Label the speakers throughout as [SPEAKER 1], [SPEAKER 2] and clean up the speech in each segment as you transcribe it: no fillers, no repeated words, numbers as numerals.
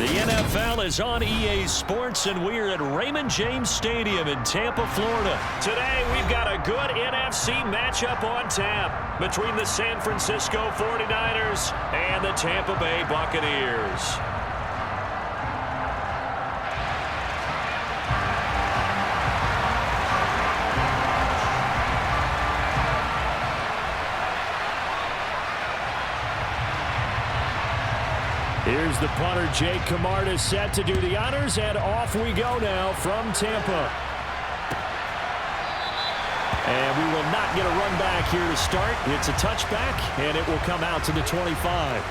[SPEAKER 1] The NFL is on EA Sports, and we're at Raymond James Stadium in Tampa, Florida. Today, we've got a good NFC matchup on tap between the San Francisco 49ers and the Tampa Bay Buccaneers. Here's the punter, Jake Camarda, set to do the honors, and off we go now from Tampa. And we will not get a run back here to start. It's a touchback, and it will come out to the 25.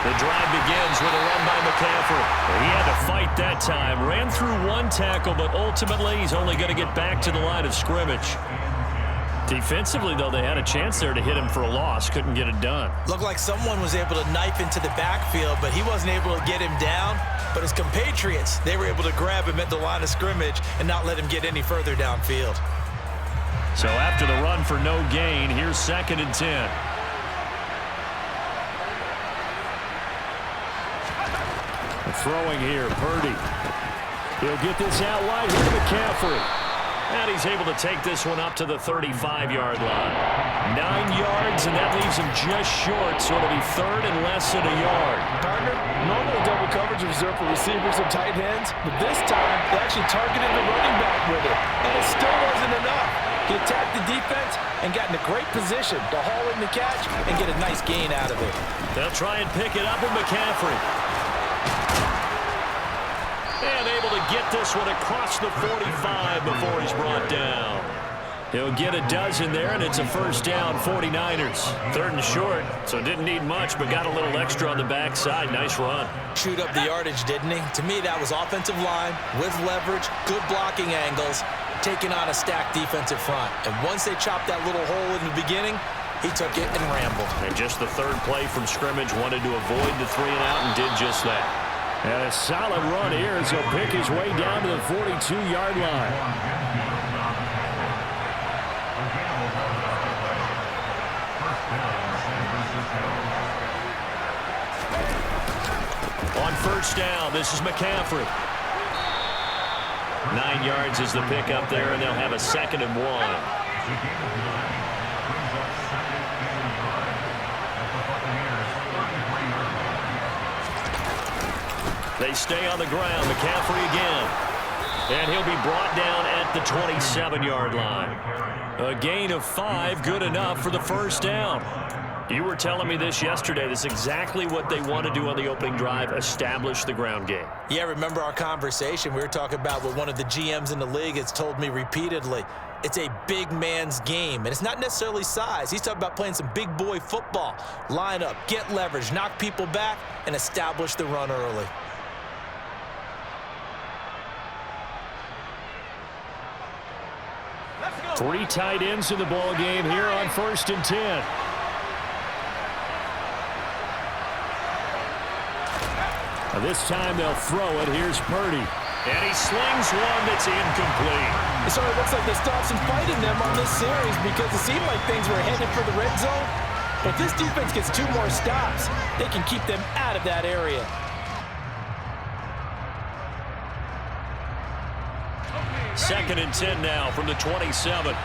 [SPEAKER 1] The drive begins with a run by McCaffrey. He had to fight that time. Ran through one tackle, but ultimately he's only going to get back to the line of scrimmage. Defensively, though, they had a chance there to hit him for a loss. Couldn't get it done.
[SPEAKER 2] Looked like someone was able to knife into the backfield, but he wasn't able to get him down. But his compatriots, they were able to grab him at the line of scrimmage and not let him get any further downfield.
[SPEAKER 1] So after the run for no gain, here's 2nd and 10. Throwing here, Purdy. He'll get this out wide here to McCaffrey. And he's able to take this one up to the 35-yard line. 9 yards, and that leaves him just short, so it'll be 3rd and less than a yard.
[SPEAKER 3] Partner, normally double coverage is reserved for receivers and tight ends, but this time they actually targeted the running back with it, and it still wasn't enough. He attacked the defense and got in a great position to haul in the catch and get a nice gain out of it.
[SPEAKER 1] They'll try and pick it up with McCaffrey. And able to get this one across the 45 before he's brought down. He'll get a dozen there, and it's a first down, 49ers. 3rd and short, so didn't need much, but got a little extra on the backside. Nice run.
[SPEAKER 2] Chewed up the yardage, didn't he? To me, that was offensive line with leverage, good blocking angles, taking on a stacked defensive front. And once they chopped that little hole in the beginning, he took it and rambled.
[SPEAKER 1] And just the 3rd play from scrimmage, wanted to avoid the 3 and out and did just that. And a solid run here as he'll pick his way down to the 42-yard line. On first down, this is McCaffrey. 9 yards is the pickup there, and they'll have a 2nd and 1. They stay on the ground. McCaffrey again. And he'll be brought down at the 27-yard line. A gain of 5, good enough for the first down. You were telling me this yesterday. This is exactly what they want to do on the opening drive, establish the ground game.
[SPEAKER 2] Yeah, remember our conversation? We were talking about what one of the GMs in the league has told me repeatedly. It's a big man's game, and it's not necessarily size. He's talking about playing some big boy football. Line up, get leverage, knock people back, and establish the run early.
[SPEAKER 1] Three tight ends in the ball game here on 1st and 10. This time they'll throw it. Here's Purdy. And he slings one that's incomplete.
[SPEAKER 3] It sort of looks like they stopped some fight in them on this series because it seemed like things were headed for the red zone. But if this defense gets 2 more stops, they can keep them out of that area.
[SPEAKER 1] Second and 10 now from the 27.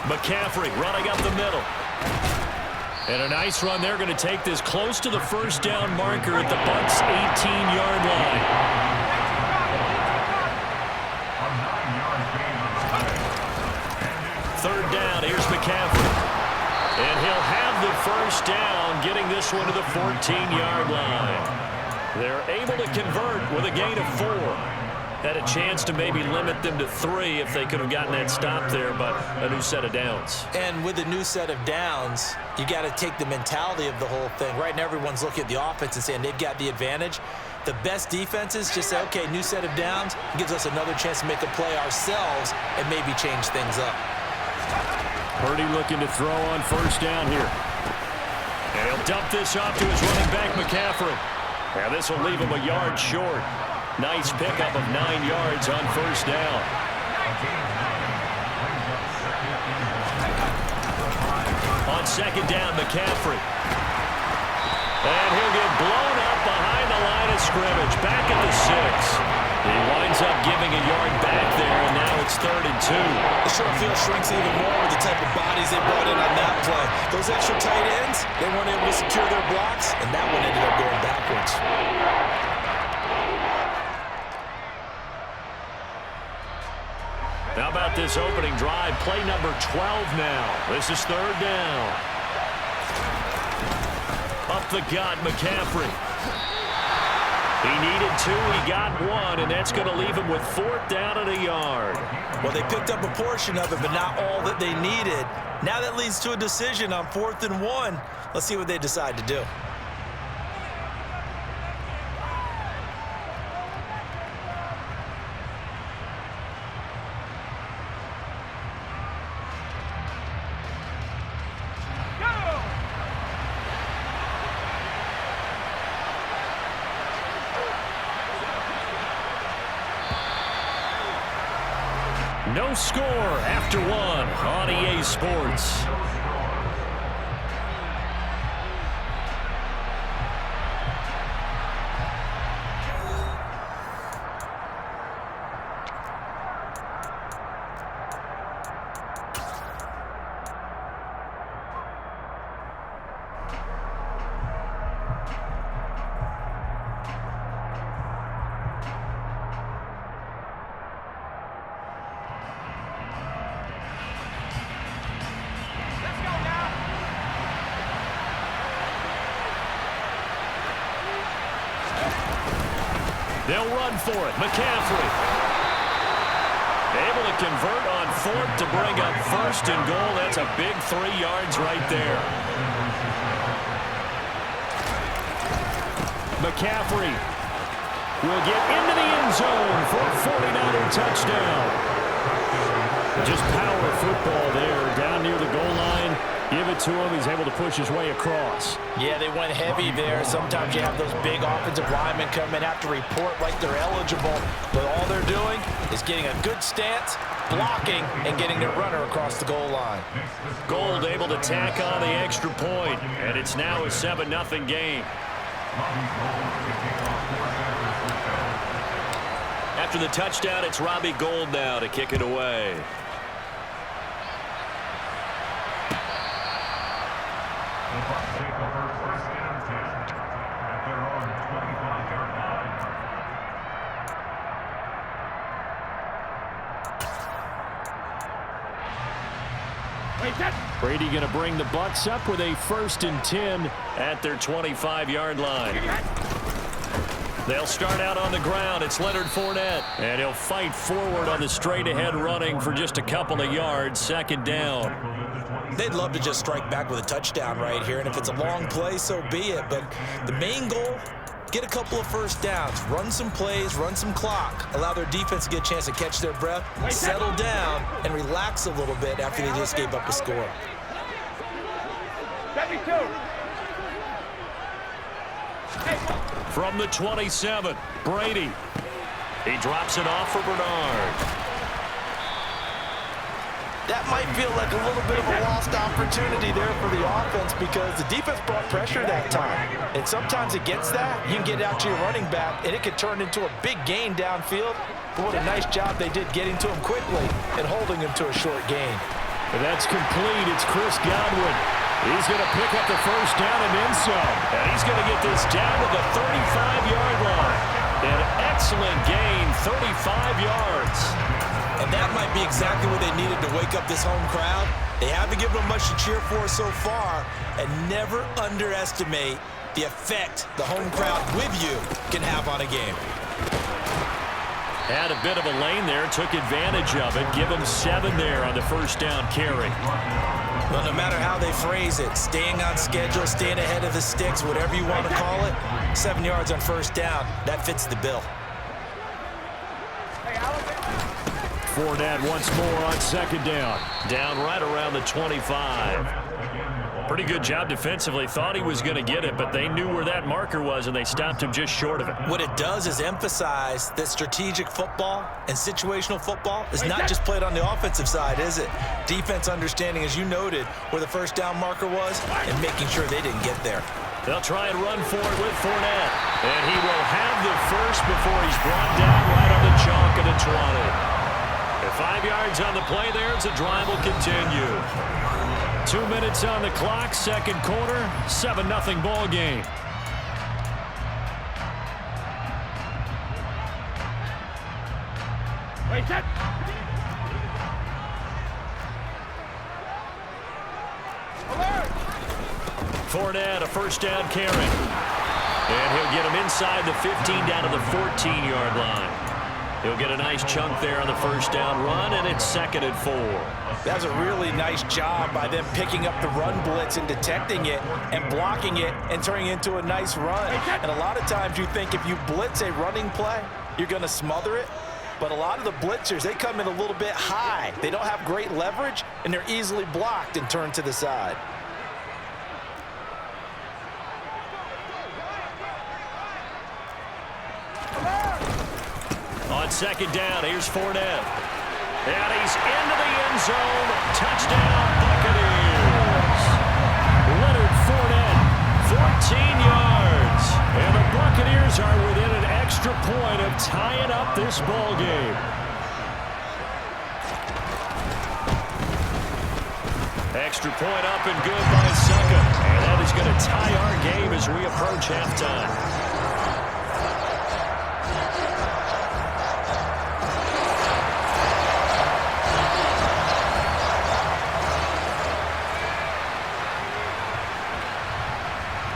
[SPEAKER 1] McCaffrey running up the middle. And a nice run. They're going to take this close to the first down marker at the Bucs' 18-yard line. Third down. Here's McCaffrey. And he'll have the first down, getting this one to the 14-yard line. They're able to convert with a gain of 4. Had a chance to maybe limit them to 3 if they could have gotten that stop there, but a new set of downs.
[SPEAKER 2] And with a new set of downs, you got to take the mentality of the whole thing. Right now, everyone's looking at the offense and saying they've got the advantage. The best defenses just say, okay, new set of downs, gives us another chance to make a play ourselves and maybe change things up.
[SPEAKER 1] Purdy looking to throw on first down here. And he'll dump this off to his running back, McCaffrey. And this will leave him a yard short. Nice pickup of 9 yards on first down. On second down, McCaffrey. And he'll get blown up behind the line of scrimmage. Back at the 6. He winds up giving a yard back there, and now it's 3rd and 2.
[SPEAKER 2] The short field shrinks even more with the type of bodies they brought in on that play. Those extra tight ends, they weren't able to secure their blocks, and that one ended up going backwards.
[SPEAKER 1] How about this opening drive? Play number 12 now. This is 3rd down. Up the gut, McCaffrey. He needed 2, he got 1, and that's going to leave him with 4th down and a yard.
[SPEAKER 2] Well, they picked up a portion of it, but not all that they needed. Now that leads to a decision on 4th and 1. Let's see what they decide to do.
[SPEAKER 1] No score after 1 on EA Sports. They'll run for it. McCaffrey. Able to convert on 4th to bring up 1st and goal. That's a big 3 yards right there. McCaffrey will get into the end zone for a 49er touchdown. Just power football there down near the goal line. Give it to him. He's able to push his way across.
[SPEAKER 3] Yeah, they went heavy there. Sometimes you have those big offensive linemen come in, have to report like they're eligible. But all they're doing is getting a good stance, blocking, and getting their runner across the goal line.
[SPEAKER 1] Gold able to tack on the extra point, and it's now a 7-0 game. After the touchdown, it's Robbie Gould now to kick it away. Brady going to bring the Bucs up with a 1st and 10 at their 25-yard line. They'll start out on the ground. It's Leonard Fournette, and he'll fight forward on the straight-ahead running for just a couple of yards. 2nd down.
[SPEAKER 2] They'd love to just strike back with a touchdown right here, and if it's a long play, so be it. But the main goal, get a couple of 1st downs, run some plays, run some clock, allow their defense to get a chance to catch their breath, settle down, and relax a little bit after they just gave up a score.
[SPEAKER 1] From the 27, Brady. He drops it off for Bernard.
[SPEAKER 3] That might feel like a little bit of a lost opportunity there for the offense because the defense brought pressure that time. And sometimes against that, you can get out to your running back, and it could turn into a big gain downfield. But what a nice job they did getting to him quickly and holding him to a short gain.
[SPEAKER 1] And that's complete. It's Chris Godwin. He's going to pick up the 1st down and then some. And he's going to get this down to the 35-yard line. An excellent gain, 35 yards.
[SPEAKER 2] And that might be exactly what they needed to wake up this home crowd. They haven't given them much to cheer for so far, and never underestimate the effect the home crowd with you can have on a game.
[SPEAKER 1] Had a bit of a lane there, took advantage of it. Give him 7 there on the first down carry.
[SPEAKER 2] Well, no matter how they phrase it, staying on schedule, staying ahead of the sticks, whatever you want to call it, 7 yards on first down, that fits the bill.
[SPEAKER 1] Fournette once more on second down. Down right around the 25. Pretty good job defensively. Thought he was going to get it, but they knew where that marker was, and they stopped him just short of it.
[SPEAKER 2] What it does is emphasize that strategic football and situational football is not just played on the offensive side, is it? Defense understanding, as you noted, where the first down marker was and making sure they didn't get there.
[SPEAKER 1] They'll try and run for it with Fournette. And he will have the first before he's brought down right on the chalk of the 20. At 5 yards on the play there, the drive will continue. 2 minutes on the clock, second quarter, 7-0 ball game.
[SPEAKER 4] Wait, set.
[SPEAKER 1] Fournette, a first down carry. And he'll get him inside the 15 down to the 14-yard line. He'll get a nice chunk there on the first down run, and it's 2nd and 4.
[SPEAKER 3] That's a really nice job by them picking up the run blitz and detecting it and blocking it and turning it into a nice run. And a lot of times you think if you blitz a running play, you're going to smother it. But a lot of the blitzers, they come in a little bit high. They don't have great leverage, and they're easily blocked and turned to the side.
[SPEAKER 1] On second down, here's Fournette. And he's into the end zone. Touchdown, Buccaneers. Leonard Fournette, 14 yards. And the Buccaneers are within an extra point of tying up this ball game. Extra point up and good by Succop. And that is going to tie our game as we approach halftime.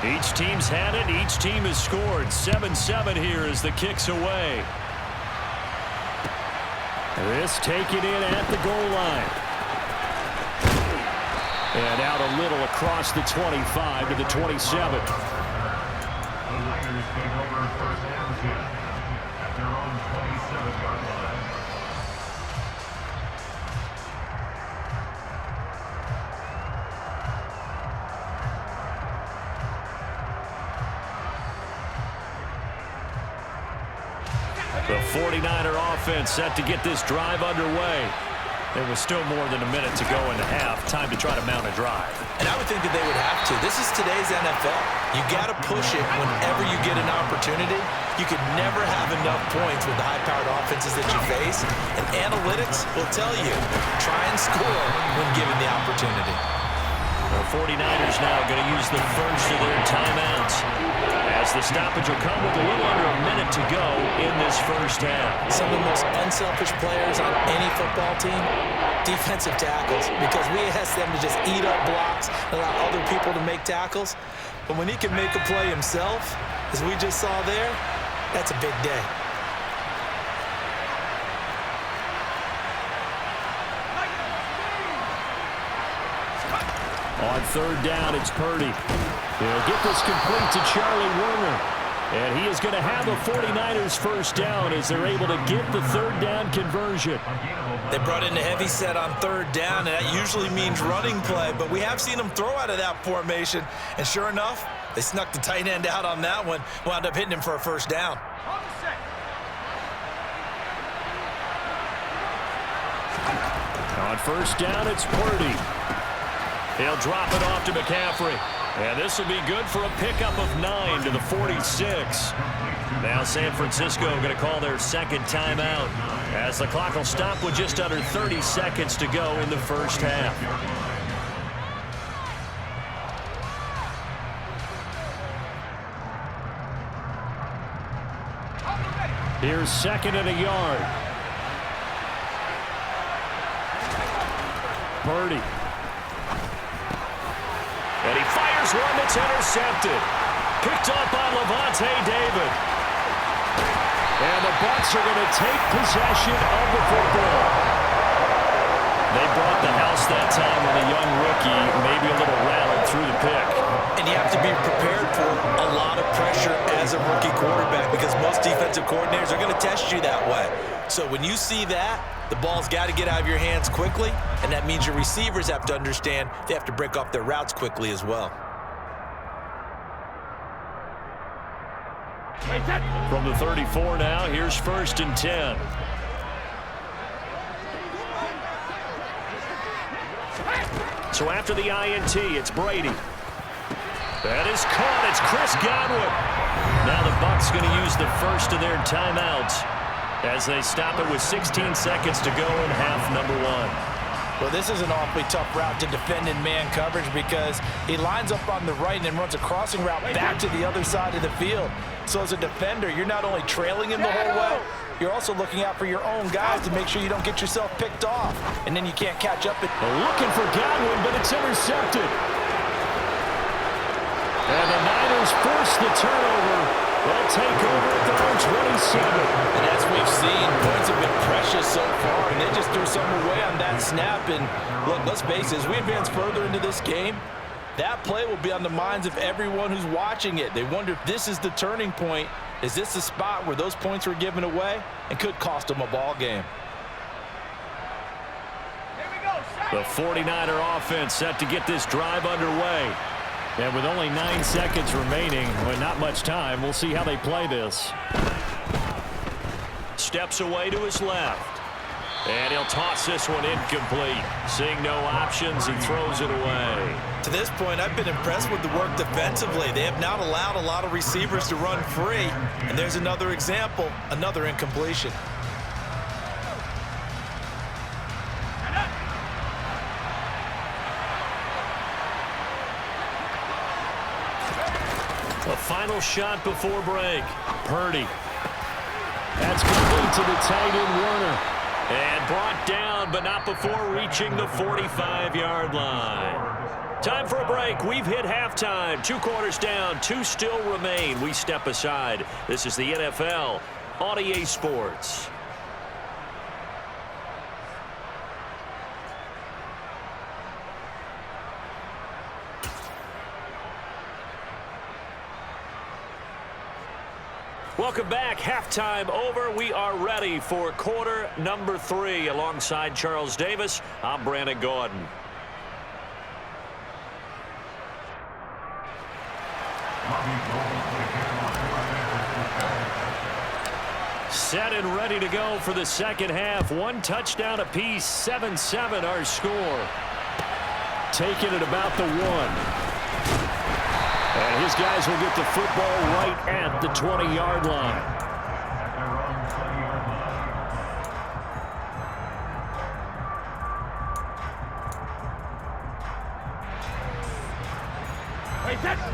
[SPEAKER 1] Each team's had it. Each team has scored. 7-7 here as the kick's away. This taken in at the goal line. And out a little across the 25 to the 27. The 49er offense set to get this drive underway. There was still more than a minute to go in the half. Time to try to mount a drive.
[SPEAKER 2] And I would think that they would have to. This is today's NFL. You got to push it whenever you get an opportunity. You could never have enough points with the high-powered offenses that you face. And analytics will tell you, try and score when given the opportunity.
[SPEAKER 1] The 49ers now going to use the first of their timeouts, as the stoppage will come with a little under a minute to go in this first half.
[SPEAKER 2] Some of the most unselfish players on any football team, defensive tackles, because we ask them to just eat up blocks, allow other people to make tackles. But when he can make a play himself, as we just saw there, that's a big day.
[SPEAKER 1] On third down, it's Purdy. He'll get this complete to Charlie Werner. And he is going to have a 49ers first down as they're able to get the third down conversion.
[SPEAKER 2] They brought in a heavy set on third down, and that usually means running play. But we have seen them throw out of that formation. And sure enough, they snuck the tight end out on that one, wound up hitting him for a first down.
[SPEAKER 1] On first down, it's Purdy. He'll drop it off to McCaffrey. And this will be good for a pickup of 9 to the 46. Now San Francisco going to call their second timeout, as the clock will stop with just under 30 seconds to go in the first half. Here's 2nd and a yard. Purdy. And he fires one that's intercepted. Picked up by Lavonte David. And the Bucs are going to take possession of the football. They brought the house that time with a young rookie, maybe a little rattled through the pick.
[SPEAKER 2] And you have to be prepared for a lot of pressure as a rookie quarterback because most defensive coordinators are going to test you that way. So when you see that, the ball's got to get out of your hands quickly, and that means your receivers have to understand they have to break off their routes quickly as well.
[SPEAKER 1] From the 34 now, here's 1st and 10. So after the INT, it's Brady. That is caught. It's Chris Godwin. Now the Bucs going to use the first of their timeouts as they stop it with 16 seconds to go in half number 1.
[SPEAKER 3] Well, this is an awfully tough route to defend in man coverage because he lines up on the right and then runs a crossing route back to the other side of the field. So as a defender, you're not only trailing him the whole way, you're also looking out for your own guys to make sure you don't get yourself picked off. And then you can't catch up.
[SPEAKER 1] Looking for Godwin, but it's intercepted. And the Niners force the turnover. They'll take over at their own 27.
[SPEAKER 3] And as we've seen, points have been precious so far, and they just threw something away on that snap. And look, let's face it, as we advance further into this game, that play will be on the minds of everyone who's watching it. They wonder if this is the turning point. Is this the spot where those points were given away and could cost them a ball game?
[SPEAKER 1] The 49er offense set to get this drive underway. And with only 9 seconds remaining, well, not much time, we'll see how they play this. Steps away to his left. And he'll toss this one incomplete. Seeing no options, he throws it away.
[SPEAKER 2] To this point, I've been impressed with the work defensively. They have not allowed a lot of receivers to run free. And there's another example, another incompletion.
[SPEAKER 1] A final shot before break. Purdy. That's complete to the tight end, Warner. And brought down, but not before reaching the 45-yard line. Time for a break. We've hit halftime. 2 quarters down, 2 still remain. We step aside. This is the NFL on EA Sports. Welcome back. Halftime over. We are ready for quarter number 3. Alongside Charles Davis, I'm Brandon Gaudin. Set and ready to go for the second half. 1 touchdown apiece. 7-7 our score. Taking it about the 1. And his guys will get the football right at the 20-yard line.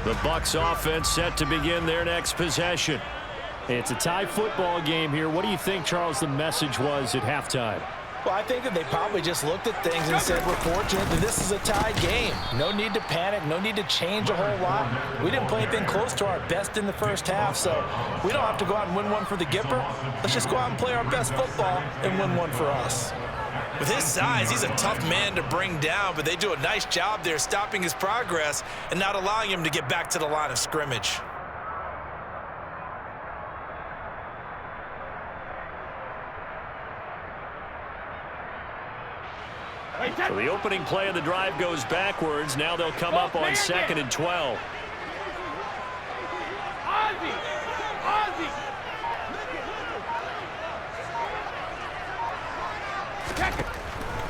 [SPEAKER 1] The Bucs offense set to begin their next possession. It's a tie football game here. What do you think, Charles, the message was at halftime?
[SPEAKER 3] Well, I think that they probably just looked at things and said, we're fortunate that this is a tie game. No need to panic. No need to change a whole lot. We didn't play anything close to our best in the first half, so we don't have to go out and win one for the Gipper. Let's just go out and play our best football and win one for us.
[SPEAKER 2] With his size, he's a tough man to bring down, but they do a nice job there stopping his progress and not allowing him to get back to the line of scrimmage.
[SPEAKER 1] So the opening play of the drive goes backwards. Now they'll come up on 2nd and 12.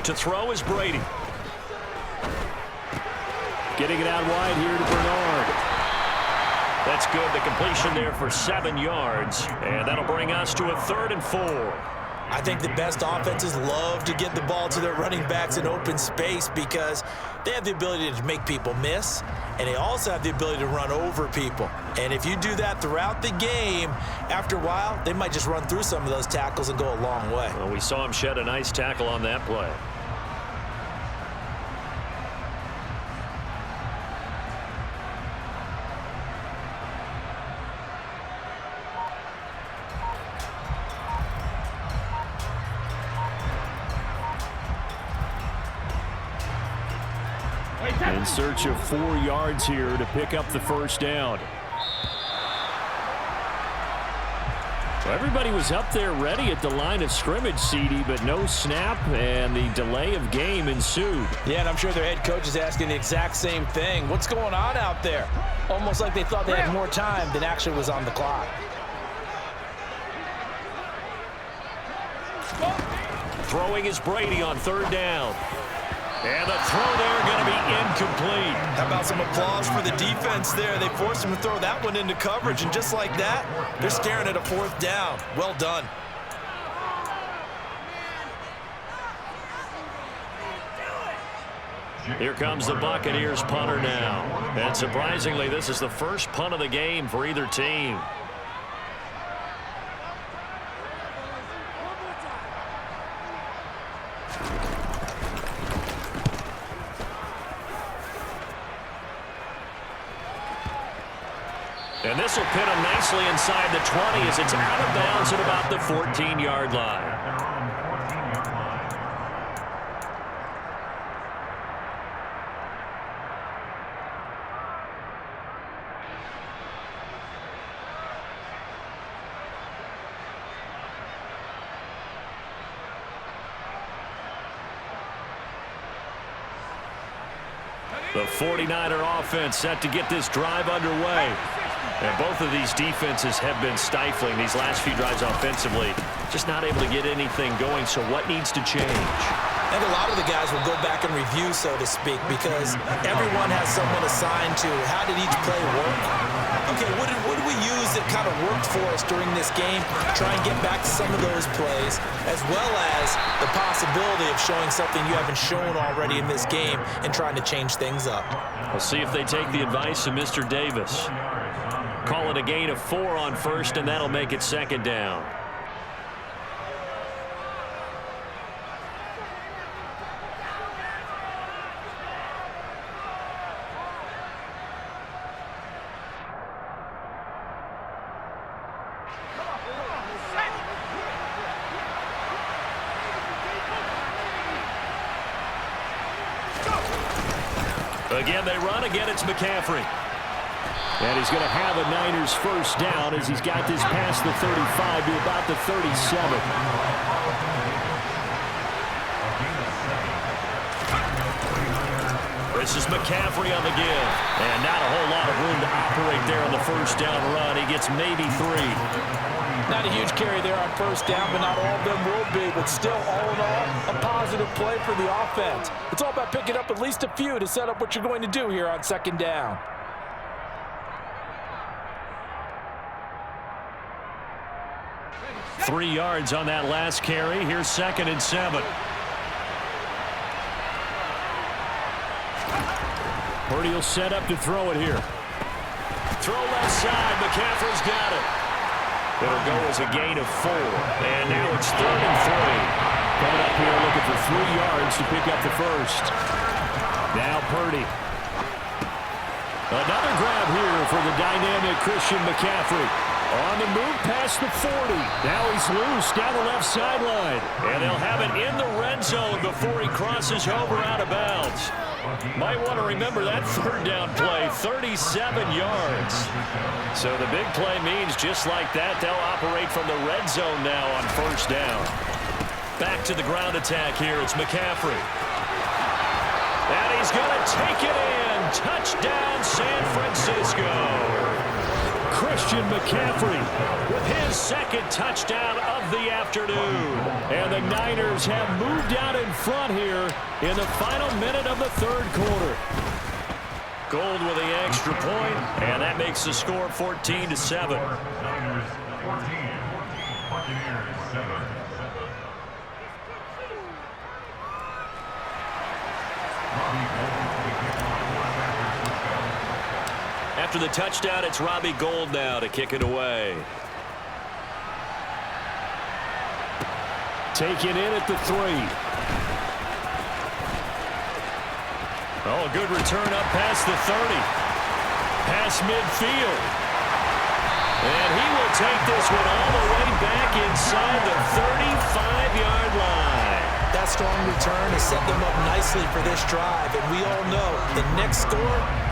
[SPEAKER 1] To throw is Brady. Getting it out wide here to Bernard. That's good. The completion there for 7 yards. And that'll bring us to a 3rd and 4.
[SPEAKER 2] I think the best offenses love to get the ball to their running backs in open space because they have the ability to make people miss, and they also have the ability to run over people. And if you do that throughout the game, after a while, they might just run through some of those tackles and go a long way.
[SPEAKER 1] Well, we saw him shed a nice tackle on that play. In search of 4 yards here to pick up the first down. Well, everybody was up there ready at the line of scrimmage, CD, but no snap, and the delay of game ensued.
[SPEAKER 3] Yeah, and I'm sure their head coach is asking the exact same thing. What's going on out there? Almost like they thought they had more time than actually was on the clock.
[SPEAKER 1] Throwing is Brady on 3rd down. And the throw there going to be incomplete.
[SPEAKER 2] How about some applause for the defense there? They forced him to throw that one into coverage, and just like that, they're staring at a 4th down. Well done.
[SPEAKER 1] Here comes the Buccaneers punter now. And surprisingly, this is the first punt of the game for either team. And this will pin him nicely inside the 20 as it's out of bounds at about the 14-yard line. The 49er offense set to get this drive underway. And both of these defenses have been stifling these last few drives offensively. Just not able to get anything going, so what needs to change?
[SPEAKER 2] I think a lot of the guys will go back and review, so to speak, because everyone has someone assigned to how did each play work. Okay, what did we use that kind of worked for us during this game? Try and get back to some of those plays, as well as the possibility of showing something you haven't shown already in this game and trying to change things up.
[SPEAKER 1] We'll see if they take the advice of Mr. Davis. Call it a gain of 4 on 1st, and that'll make it 2nd down. Again, they run. Again, it's McCaffrey. And he's going to have a Niners first down as he's got this past the 35 to about the 37. This is McCaffrey on the give. And not a whole lot of room to operate there on the first down run. He gets maybe 3.
[SPEAKER 3] Not a huge carry there on first down, but not all of them will be. But still, all in all, a positive play for the offense. It's all about picking up at least a few to set up what you're going to do here on 2nd down.
[SPEAKER 1] Three yards on that last carry. Here's 2nd and 7. Purdy will set up to throw it here. Throw left side. McCaffrey's got it. It'll go as a gain of 4. And now it's 3rd and 3. Coming up here looking for 3 yards to pick up the first. Now Purdy. Another grab here for the dynamic Christian McCaffrey. On the move past the 40. Now he's loose down the left sideline. And they'll have it in the red zone before he crosses over out of bounds. Might want to remember that 3rd down play, 37 yards. So the big play means just like that, they'll operate from the red zone now on first down. Back to the ground attack here. It's McCaffrey. And he's going to take it in. Touchdown, San Francisco. Christian McCaffrey with his 2nd touchdown of the afternoon. And the Niners have moved out in front here in the final minute of the 3rd quarter. Gold with the extra point, and that makes the score 14-7. After the touchdown, it's Robbie Gould now to kick it away. Taken in at the 3. Oh, a good return up past the 30. Past midfield. And he will take this one all the way back inside the 35-yard line.
[SPEAKER 2] That's strong return has set them up nicely for this drive, and we all know the next score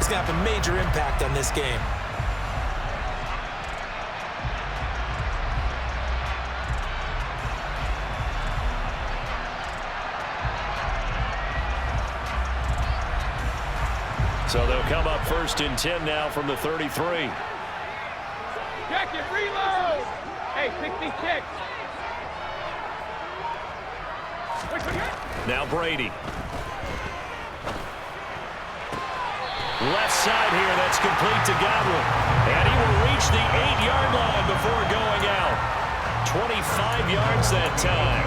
[SPEAKER 2] is going to have a major impact on this game.
[SPEAKER 1] So they'll come up 1st and 10 now from the 33.
[SPEAKER 4] Check it, reload! Hey, 66.
[SPEAKER 1] Now Brady. Left side here, that's complete to Godwin. And he will reach the 8-yard line before going out. 25 yards that time.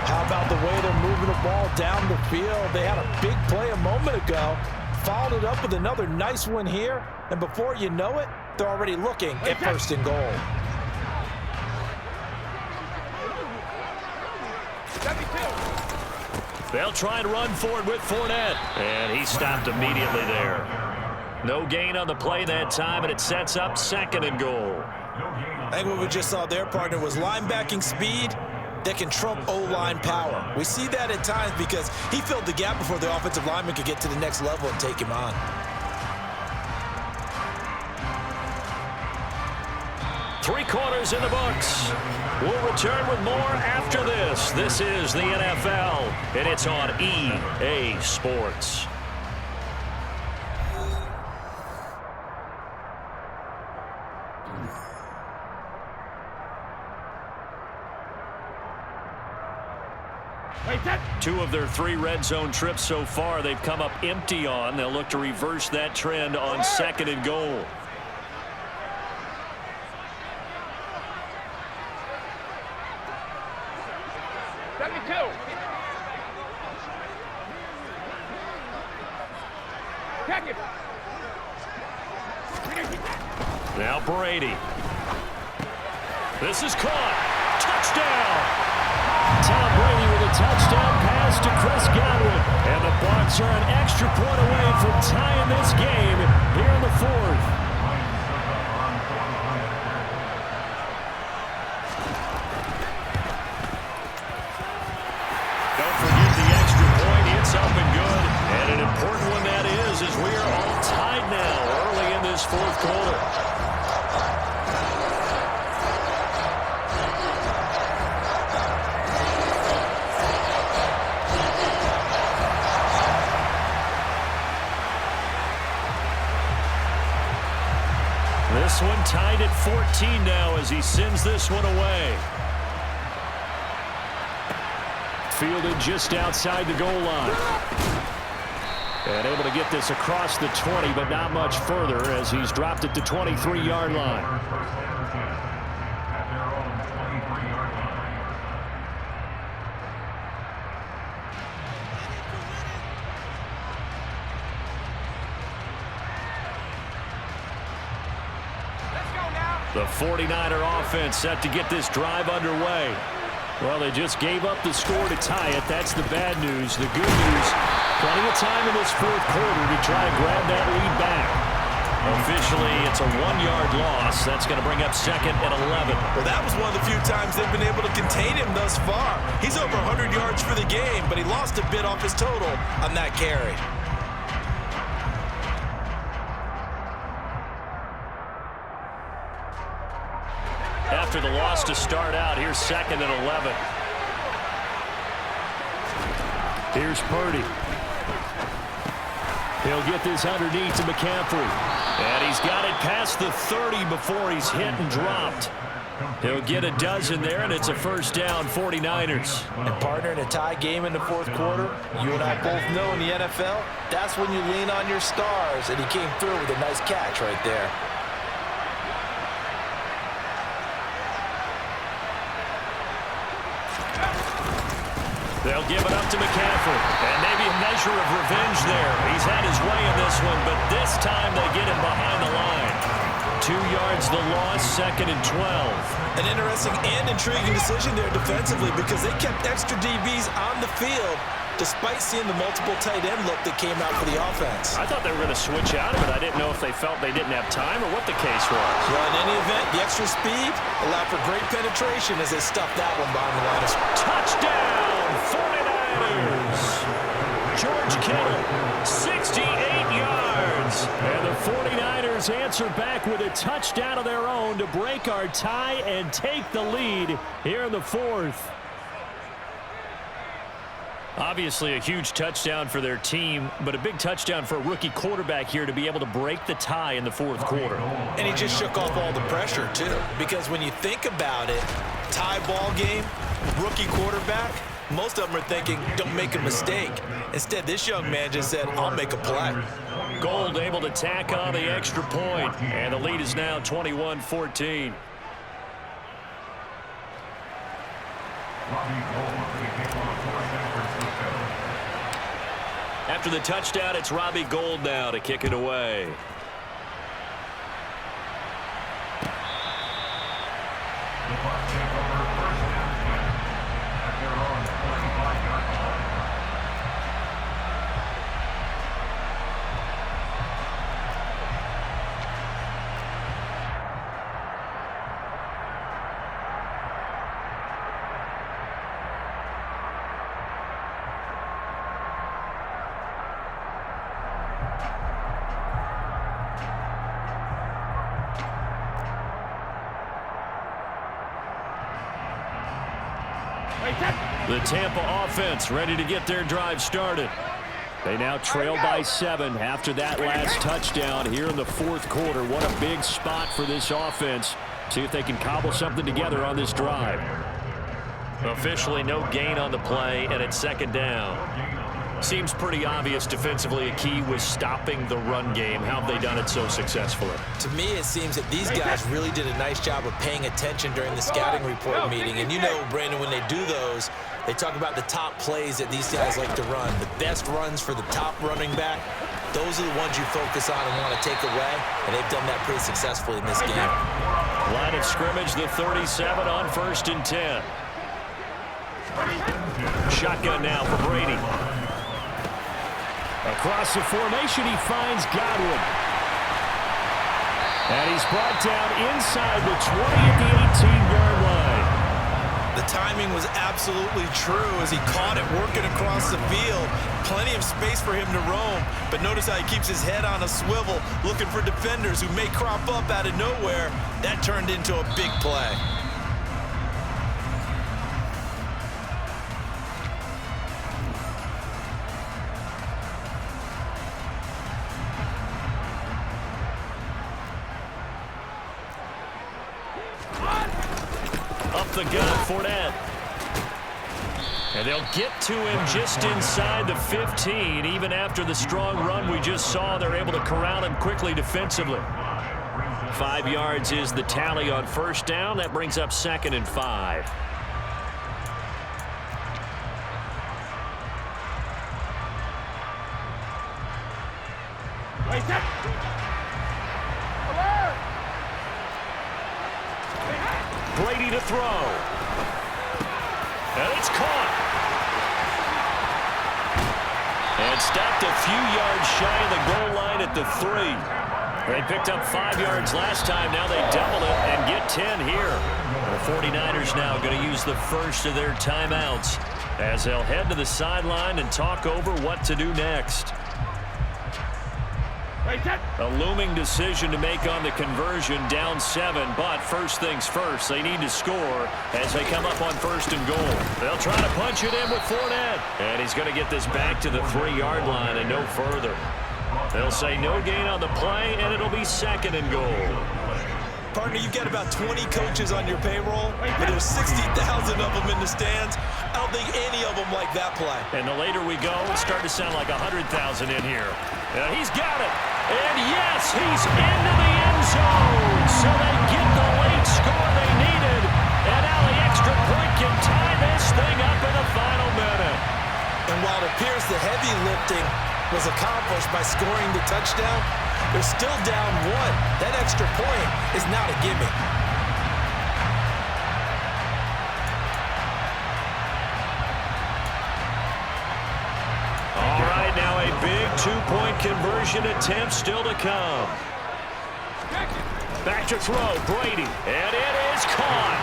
[SPEAKER 3] How about the way they're moving the ball down the field? They had a big play a moment ago. Followed it up with another nice one here. And before you know it, they're already looking at 1st and goal.
[SPEAKER 1] They'll try and run forward with Fournette. And he stopped immediately there. No gain on the play that time, and it sets up 2nd and goal.
[SPEAKER 2] I think what we just saw there, partner, was linebacking speed that can trump O-line power. We see that at times because he filled the gap before the offensive lineman could get to the next level and take him on.
[SPEAKER 1] 3 quarters in the books. We'll return with more after this. This is the NFL, and it's on EA Sports. Two of their 3 red zone trips so far they've come up empty on. They'll look to reverse that trend on 2nd and goal. Now Brady. This is caught. Touchdown! Tom Brady with a touchdown pass to Chris Godwin. And the Bucs are an extra point away from tying this game here in the 4th. Don't forget the extra point. It's up and good. And an important one that is as we are all tied now early in this 4th quarter. This one tied at 14 now as he sends this one away. Fielded just outside the goal line. And able to get this across the 20, but not much further as he's dropped at the 23-yard line. The 49er offense set to get this drive underway. Well, they just gave up the score to tie it. That's the bad news. The good news, plenty of time in this 4th quarter to try and grab that lead back. Officially, it's a 1-yard loss. That's going to bring up 2nd and 11.
[SPEAKER 2] Well, that was one of the few times they've been able to contain him thus far. He's over 100 yards for the game, but he lost a bit off his total on that carry.
[SPEAKER 1] After the loss to start out, here's 2nd and 11. Here's Purdy. He'll get this underneath to McCaffrey. And he's got it past the 30 before he's hit and dropped. He'll get a dozen there, and it's a 1st down, 49ers.
[SPEAKER 3] And partner, in a tie game in the 4th quarter, you and I both know in the NFL, that's when you lean on your stars. And he came through with a nice catch right there.
[SPEAKER 1] They'll give it up to McCaffrey. And maybe a measure of revenge there. He's had his way in this one, but this time they get him behind the line. 2 yards the loss, 2nd and 12.
[SPEAKER 2] An interesting and intriguing decision there defensively because they kept extra DBs on the field despite seeing the multiple tight end look that came out for the offense.
[SPEAKER 1] I thought they were going to switch out of it. I didn't know if they felt they didn't have time or what the case was.
[SPEAKER 2] Well, in any event, the extra speed allowed for great penetration as they stuffed that one behind the line.
[SPEAKER 1] Touchdown, 49ers! Kittle, 68 yards. And the 49ers answer back with a touchdown of their own to break our tie and take the lead here in the fourth. Obviously a huge touchdown for their team, but a big touchdown for a rookie quarterback here to be able to break the tie in the fourth quarter.
[SPEAKER 2] And he just shook off all the pressure, too. Because when you think about it, tie ball game, rookie quarterback, most of them are thinking, don't make a mistake. Instead, this young man just said, I'll make a play.
[SPEAKER 1] Gould able to tack on the extra point, and the lead is now 21-14. After the touchdown, it's Robbie Gould now to kick it away. The Tampa offense ready to get their drive started. They now trail by 7 after that last touchdown here in the fourth quarter. What a big spot for this offense. See if they can cobble something together on this drive. Officially no gain on the play, and it's second down. Seems pretty obvious defensively a key was stopping the run game. How have they done it so successfully?
[SPEAKER 2] To me, it seems that these guys really did a nice job of paying attention during the scouting report meeting. And you know, Brandon, when they do those, they talk about the top plays that these guys like to run. The best runs for the top running back, those are the ones you focus on and want to take away. And they've done that pretty successfully in this game.
[SPEAKER 1] Line of scrimmage, the 37 on 1st and 10. Shotgun now for Brady. Across the formation, he finds Godwin. And he's brought down inside the 20 at the 18-yard line.
[SPEAKER 2] The timing was absolutely true as he caught it working across the field. Plenty of space for him to roam. But notice how he keeps his head on a swivel, looking for defenders who may crop up out of nowhere. That turned into a big play.
[SPEAKER 1] The gun, Fournette. And they'll get to him just inside the 15. Even after the strong run we just saw, they're able to corral him quickly defensively. 5 yards is the tally on 1st down. That brings up 2nd and 5. Brady to throw. And it's caught. And stopped a few yards shy of the goal line at the 3. They picked up 5 yards last time. Now they double it and get 10 here. The 49ers now going to use the first of their timeouts as they'll head to the sideline and talk over what to do next. A looming decision to make on the conversion, down 7, but first things first, they need to score as they come up on 1st and goal. They'll try to punch it in with Fournette, and he's going to get this back to the 3-yard line and no further. They'll say no gain on the play, and it'll be 2nd and goal.
[SPEAKER 2] Partner, you've got about 20 coaches on your payroll, but there's 60,000 of them in the stands. I don't think any of them like that play.
[SPEAKER 1] And the later we go, it's starting to sound like 100,000 in here. He's got it. And yes, he's into the end zone. So they get the late score they needed. And now the extra point can tie this thing up in the final minute.
[SPEAKER 2] And while it appears the heavy lifting was accomplished by scoring the touchdown, they're still down 1. That extra point is not a gimme.
[SPEAKER 1] All right, now a big 2-point conversion attempt still to come. Back to throw, Brady, and it is caught.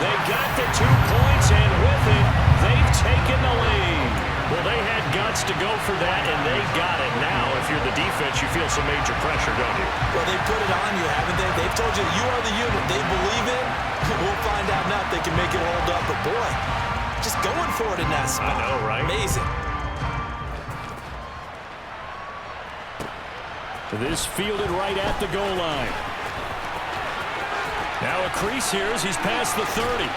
[SPEAKER 1] They got the 2 points, and with it, they've taken the lead. Well, they had guts wants to go for that, and they got it. Now, if you're the defense, you feel some major pressure, don't you?
[SPEAKER 2] Well, they put it on you, haven't they? They've told you you are the unit they believe in. We'll find out now if they can make it hold up. But, boy, just going for it in that spot.
[SPEAKER 1] I know, right?
[SPEAKER 2] Amazing.
[SPEAKER 1] This fielded right at the goal line. Now a crease here as he's past the 30.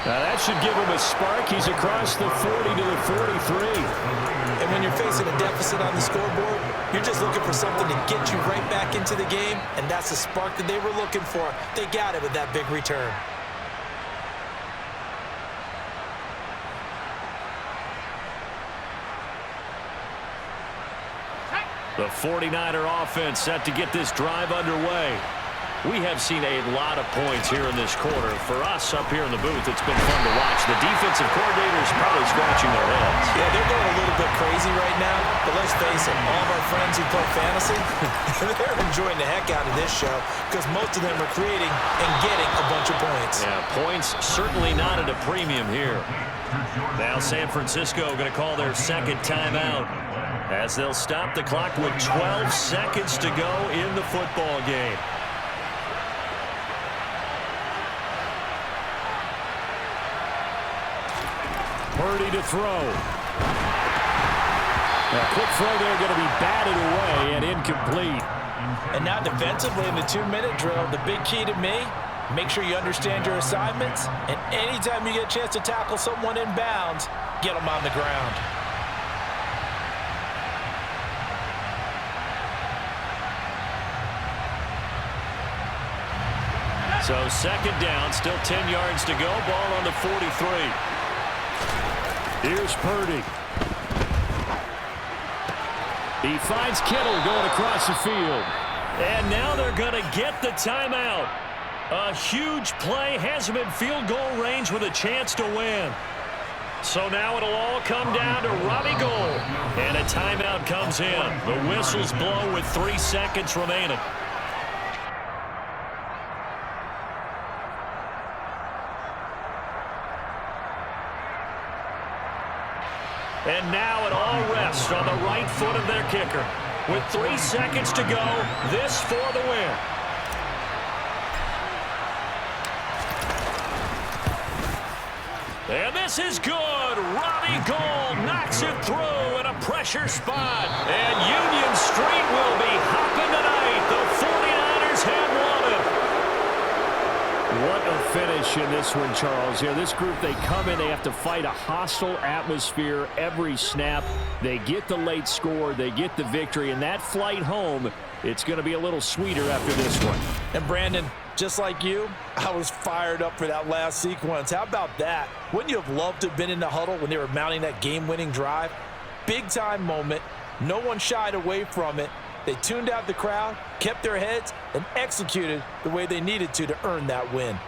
[SPEAKER 1] Now that should give him a spark. He's across the 40 to the 43.
[SPEAKER 2] And when you're facing a deficit on the scoreboard, you're just looking for something to get you right back into the game, and that's the spark that they were looking for. They got it with that big return.
[SPEAKER 1] The 49er offense set to get this drive underway. We have seen a lot of points here in this quarter. For us up here in the booth, it's been fun to watch. The defensive coordinators probably scratching their heads.
[SPEAKER 2] Yeah, they're going a little bit crazy right now, but let's face it, all of our friends who play fantasy, they're enjoying the heck out of this show because most of them are creating and getting a bunch of points.
[SPEAKER 1] Yeah, points certainly not at a premium here. Now San Francisco going to call their second timeout as they'll stop the clock with 12 seconds to go in the football game. Purdy to throw. A quick throw there going to be batted away and incomplete.
[SPEAKER 3] And now defensively in the 2-minute drill, the big key to me, make sure you understand your assignments, and anytime you get a chance to tackle someone in bounds, get them on the ground.
[SPEAKER 1] So second down, still 10 yards to go. Ball on the 43. Here's Purdy. He finds Kittle going across the field. And now they're going to get the timeout. A huge play has him in field goal range with a chance to win. So now it'll all come down to Robbie Gould. And a timeout comes in. The whistles blow with 3 seconds remaining. And now it all rests on the right foot of their kicker. With 3 seconds to go, this for the win. And this is good. Robbie Gould knocks it through in a pressure spot. And Union Street will be hopping tonight. The 49ers have won it. What a finish in this one, Charles. Here, this group, they come in, they have to fight a hostile atmosphere every snap. They get the late score, they get the victory, and that flight home, it's going to be a little sweeter after this one.
[SPEAKER 3] And Brandon, just like you, I was fired up for that last sequence. How about that? Wouldn't you have loved to have been in the huddle when they were mounting that game-winning drive? Big-time moment. No one shied away from it. They tuned out the crowd, kept their heads, and executed the way they needed to earn that win.